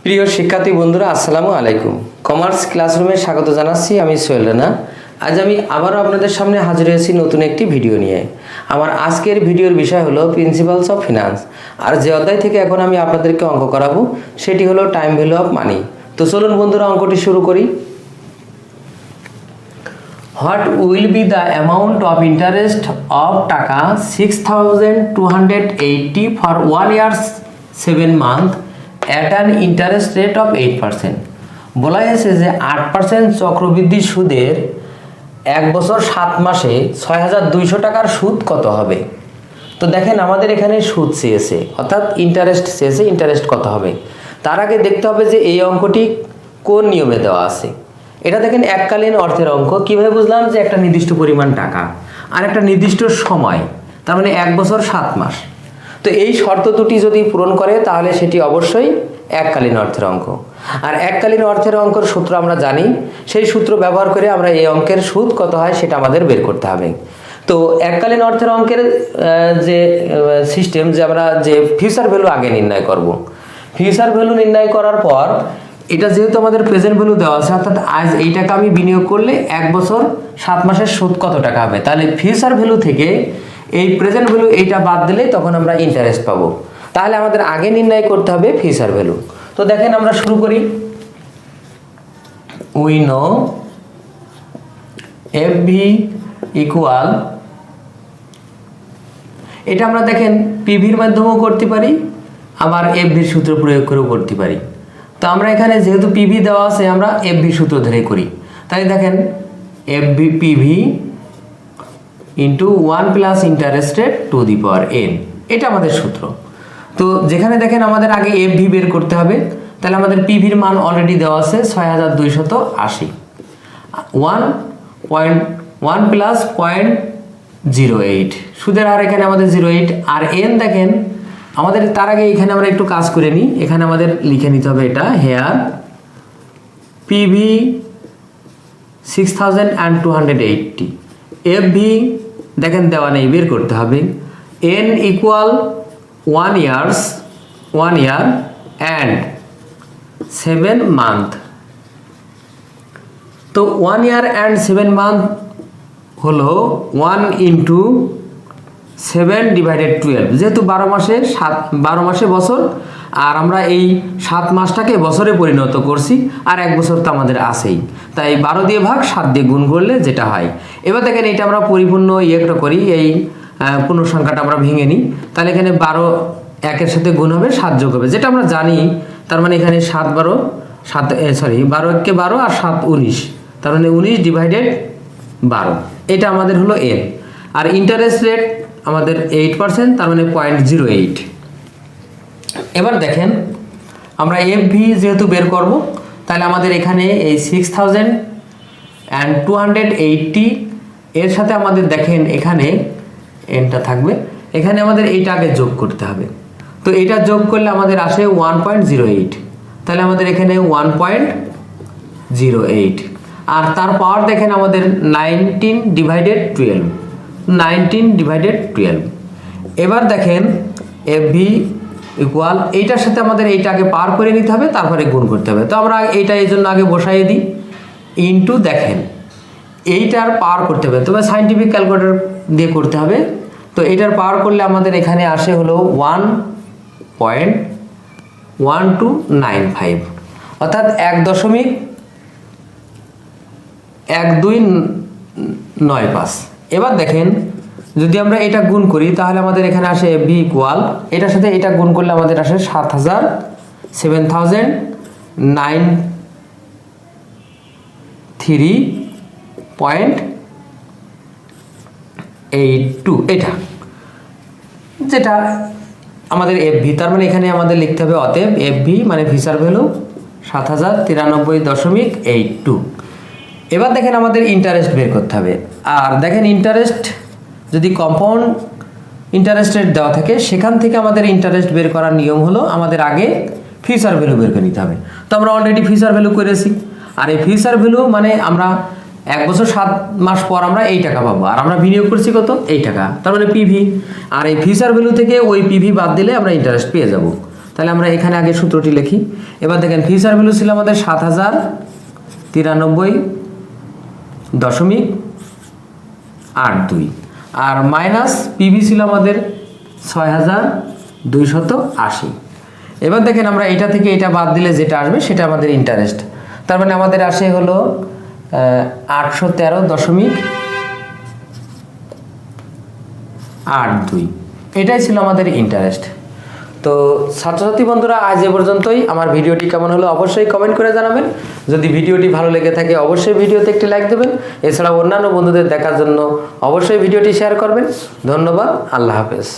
প্রিয় শিক্ষার্থী বন্ধুরা, আসসালামু আলাইকুম। কমার্স ক্লাসরুমে স্বাগত জানাচ্ছি। আমি সোহেল রানা। আজ আমি আবারও আপনাদের সামনে হাজির হয়েছি নতুন একটি ভিডিও নিয়ে। আমার আজকের ভিডিওর বিষয় হলো প্রিন্সিপালস অফ ফিনান্স। আর যে অধ্যায় থেকে এখন আমি আপনাদেরকে অঙ্ক করাবো সেটি হলো টাইম ভ্যালু অফ মানি। তো চলুন বন্ধুরা, অঙ্কটি শুরু করি। What will be the amount of interest of টাকা 6,280 for 1 year 7 month at an interest rate of 8%? বলা হয়েছে যে 8% চক্রবৃদ্ধি সুদের 1 বছর 7 মাসে 6,200 টাকার সুদ কত হবে? তো দেখেন, আমাদের এখানে সুদ চেয়েছে, অর্থাৎ ইন্টারেস্ট চেয়েছে। ইন্টারেস্ট কত হবে তার আগে দেখতে হবে যে এই অঙ্কটি কোন নিয়মে দেওয়া আছে। এটা দেখেন এককালীন অর্থের অঙ্ক। কিভাবে বুঝলাম? যে একটা নির্দিষ্ট পরিমাণ টাকা আর একটা নির্দিষ্ট সময়, তার মানে 1 বছর 7 মাস। তো এই শর্ত দুটি যদি পূরণ করে তাহলে সেটি অবশ্যই এককালীন অর্থের অঙ্ক। আর এককালীন অর্থের অঙ্কের সূত্র আমরা জানি, সেই সূত্র ব্যবহার করে আমরা এই অঙ্কের সুদ কত হয় সেটা আমাদের বের করতে হবে। তো এককালীন অর্থের অঙ্কের যে সিস্টেম, যে আমরা যে ফিউচার ভ্যালু আগে নির্ণয় করব। ফিউচার ভ্যালু নির্ণয় করার পর এটা যেহেতু আমাদের প্রেজেন্ট ভ্যালু দেওয়া আছে, অর্থাৎ আজ এই টাকা আমি বিনিয়োগ করলে 1 বছর 7 মাসের সুদ কত টাকা হবে, তাহলে ফিউচার ভ্যালু থেকে এই প্রেজেন্ট ভ্যালু এইটা বাদ দিলে তখন আমরা ইন্টারেস্ট পাবো। তাহলে আমাদের আগে নির্ণয় করতে হবে ফিউচার ভ্যালু। তো দেখেন, আমরা শুরু করি। উই নো এফভি ইকুয়াল, এটা আমরা দেখেন পিভির মাধ্যমেও করতে পারি, আবার এফভির সূত্র প্রয়োগ করেও করতে পারি। তো আমরা এখানে যেহেতু পিভি দেওয়া আছে, আমরা এফভি সূত্র ধরে করি। তাই দেখেন FV PV into 1 plus interest rate to the power N, এটা আমাদের সূত্র। তো যেখানে দেখেন আমাদের আগে এফভি বের করতে হবে, তাহলে আমাদের পিভির মান অলরেডি দেওয়া আছে 6,280। 1 প্লাস 0.08, সুদের হার এখানে আমাদের 0.8। আর এন দেখেন আমাদের, তার আগে এখানে আমরা একটু কাজ করে নিই। এখানে আমাদের লিখে নিতে হবে এটা হেয়ার পিভি 6,280, এফভি দেখেন দেওয়া নেই, বের করতে হবে। N equal 1 year and 7 month. তো 1 ইয়ার অ্যান্ড 7 মান্থ হলো 1 ইন্টু 7 ডিভাইডেড 12, যেহেতু 12 মাসে বছর, আর আমরা এই 7 মাসটাকে বছরে পরিণত করছি, আর 1 বছর তো আমাদের আছেই, তাই 12 দিয়ে ভাগ 7 দিয়ে গুণ করলে যেটা হয়। এবার দেখেন এটা আমরা পরিপূর্ণ ইয়েটা করি, এই পূর্ণ সংখ্যাটা আমরা ভেঙে নিই। তাহলে এখানে 12 1-এর সাথে গুণ হবে, 7 যোগ হবে, যেটা আমরা জানি। তার মানে এখানে 12 1-কে 12 আর 7 19, তার মানে 19 ডিভাইডেড 12, এটা আমাদের হলো এন। আর ইন্টারেস্ট রেট আমাদের 8%, তার মানে 0.08। এবার দেখেন আমরা এফভি যেহেতু বের করব, তাহলে আমাদের এখানে এই 6,280 এর সাথে আমাদের দেখেন এখানে এনটা থাকবে, এখানে আমাদের এইটা আগে যোগ করতে হবে। তো এটা যোগ করলে আমাদের আসে 1.08, তাহলে আমাদের এখানে 1.08। আর তার পাওয়ার দেখেন আমাদের 19 ডিভাইডেড 12। এবার দেখেন এফভি ইকুয়াল, এইটার সাথে আমাদের এইটাকে পার করে নিতে হবে, তারপরে গুণ করতে হবে। তো আমরা এইটা এই জন্য আগে বসাইয়ে দিই, ইনটু দেখেন এইটার পাওয়ার করতে হবে, তবে সাইন্টিফিক ক্যালকুলেটর দিয়ে করতে হবে। তো এইটার পাওয়ার করলে আমাদের এখানে আসে হলো 1.1295, অর্থাৎ 1.1295। এবার দেখেন যদি আমরা এটা গুণ করি তাহলে আমাদের এখানে আসে বি ইকুয়াল, এটার সাথে এটা গুণ করলে আমাদের আসে 7,093.82, এটা যেটা আমাদের এফভি। তার মানে এখানে আমাদের লিখতে হবে অতএব এফভি মানে ফিউচার ভ্যালু 7,093.82। এবার দেখেন আমাদের ইন্টারেস্ট বের করতে হবে। আর দেখেন ইন্টারেস্ট যদি কম্পাউন্ড ইন্টারেস্ট রেট দেওয়া থাকে, সেখান থেকে আমাদের ইন্টারেস্ট বের করার নিয়ম হলো আমাদের আগে ফিউচার ভ্যালু বের করে নিতে হবে। তো আমরা অলরেডি ফিউচার ভ্যালু করেছি, আর এই ফিউচার ভ্যালু মানে আমরা 1 বছর 7 মাস পর আমরা এই টাকা পাবো, আর আমরা বিনিয়োগ করছি কত, এই টাকা, তার মানে পিভি। আর এই ফিউচার ভ্যালু থেকে ওই পিভি বাদ দিলে আমরা ইন্টারেস্ট পেয়ে যাব। তাহলে আমরা এখানে আগে সূত্রটি লিখি। এবার দেখেন ফিউচার ভ্যালু ছিল আমাদের 7093.82 আর মাইনাস পিবি ছিল আমাদের 6280। এবার দেখেন আমরা এটা থেকে এটা বাদ দিলে যেটা আসবে সেটা আমাদের ইন্টারেস্ট। তার মানে আমাদের আসে হলো 813.82। এটাই ছিল আমাদের ইন্টারেস্ট। তো ছাত্রছাত্রী বন্ধুরা, আজ এ পর্যন্তই। আমার ভিডিওটি কেমন হলো অবশ্যই কমেন্ট করে জানাবেন। যদি ভিডিওটি ভালো লেগে থাকে অবশ্যই ভিডিওতে একটি লাইক দেবেন। এছাড়া অন্যান্য বন্ধুদের দেখার জন্য অবশ্যই ভিডিওটি শেয়ার করবেন। ধন্যবাদ। আল্লাহ হাফেজ।